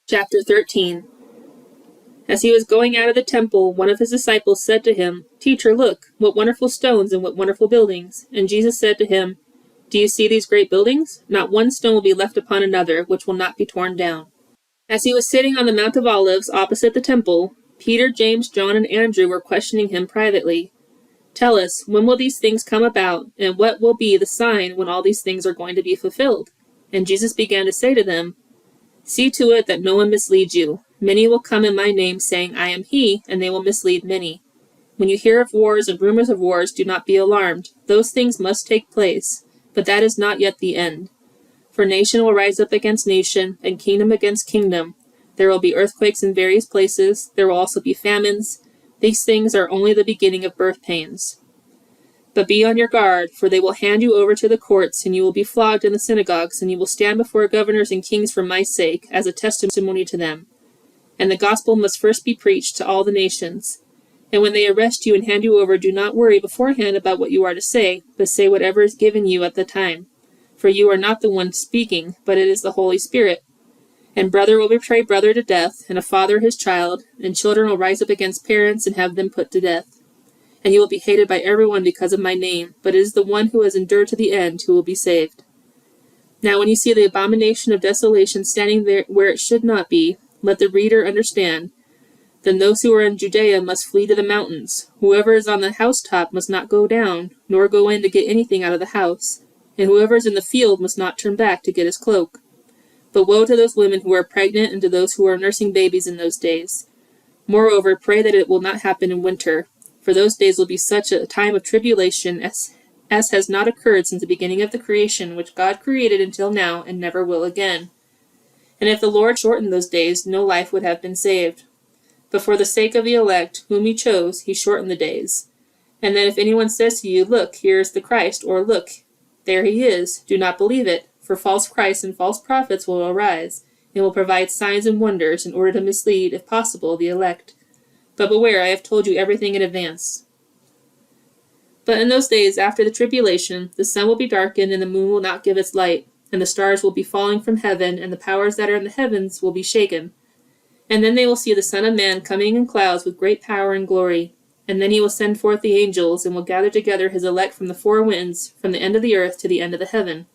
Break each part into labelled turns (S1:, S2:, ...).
S1: Chapter 13. As he was going out of the temple, one of his disciples said to him, "Teacher, look, what wonderful stones and what wonderful buildings." And Jesus said to him, "Do you see these great buildings? Not one stone will be left upon another, which will not be torn down." As he was sitting on the Mount of Olives opposite the temple, Peter, James, John, and Andrew were questioning him privately. "Tell us, when will these things come about, and what will be the sign when all these things are going to be fulfilled?" And Jesus began to say to them, "See to it that no one misleads you. Many will come in my name, saying, 'I am he,' and they will mislead many. When you hear of wars and rumors of wars, do not be alarmed. Those things must take place, but that is not yet the end. For nation will rise up against nation, and kingdom against kingdom. There will be earthquakes in various places. There will also be famines. These things are only the beginning of birth pains. But be on your guard, for they will hand you over to the courts, and you will be flogged in the synagogues, and you will stand before governors and kings for my sake, as a testimony to them. And the gospel must first be preached to all the nations. And when they arrest you and hand you over, do not worry beforehand about what you are to say, but say whatever is given you at the time. For you are not the one speaking, but it is the Holy Spirit. And brother will betray brother to death, and a father his child, and children will rise up against parents and have them put to death. And you will be hated by everyone because of my name, but it is the one who has endured to the end who will be saved. Now when you see the abomination of desolation standing there where it should not be, let the reader understand. Then those who are in Judea must flee to the mountains. Whoever is on the housetop must not go down, nor go in to get anything out of the house. And whoever is in the field must not turn back to get his cloak. But woe to those women who are pregnant and to those who are nursing babies in those days. Moreover, pray that it will not happen in winter. For those days will be such a time of tribulation as has not occurred since the beginning of the creation, which God created until now and never will again. And if the Lord shortened those days, no life would have been saved. But for the sake of the elect, whom he chose, he shortened the days. And then if anyone says to you, 'Look, here is the Christ,' or 'Look, there he is,' do not believe it, for false Christs and false prophets will arise, and will provide signs and wonders in order to mislead, if possible, the elect. But beware, I have told you everything in advance. But in those days after the tribulation, the sun will be darkened, and the moon will not give its light, and the stars will be falling from heaven, and the powers that are in the heavens will be shaken. And then they will see the Son of Man coming in clouds with great power and glory. And then he will send forth the angels, and will gather together his elect from the four winds, from the end of the earth to the end of the heaven.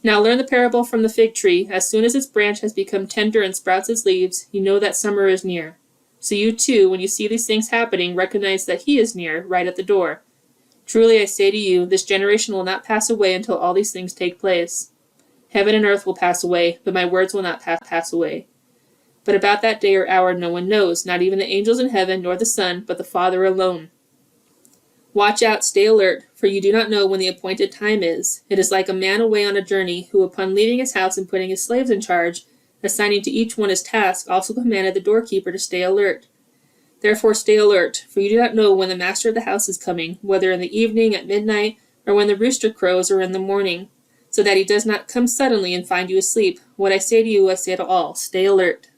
S1: Now learn the parable from the fig tree. As soon as its branch has become tender and sprouts its leaves, you know that summer is near. So you too, when you see these things happening, recognize that he is near, right at the door. Truly I say to you, this generation will not pass away until all these things take place. Heaven and earth will pass away, but my words will not pass away. But about that day or hour no one knows, not even the angels in heaven, nor the Son, but the Father alone. Watch out, stay alert, for you do not know when the appointed time is. It is like a man away on a journey, who upon leaving his house and putting his slaves in charge, assigning to each one his task, also commanded the doorkeeper to stay alert. Therefore stay alert, for you do not know when the master of the house is coming, whether in the evening, at midnight, or when the rooster crows, or in the morning, so that he does not come suddenly and find you asleep. What I say to you, I say to all, stay alert.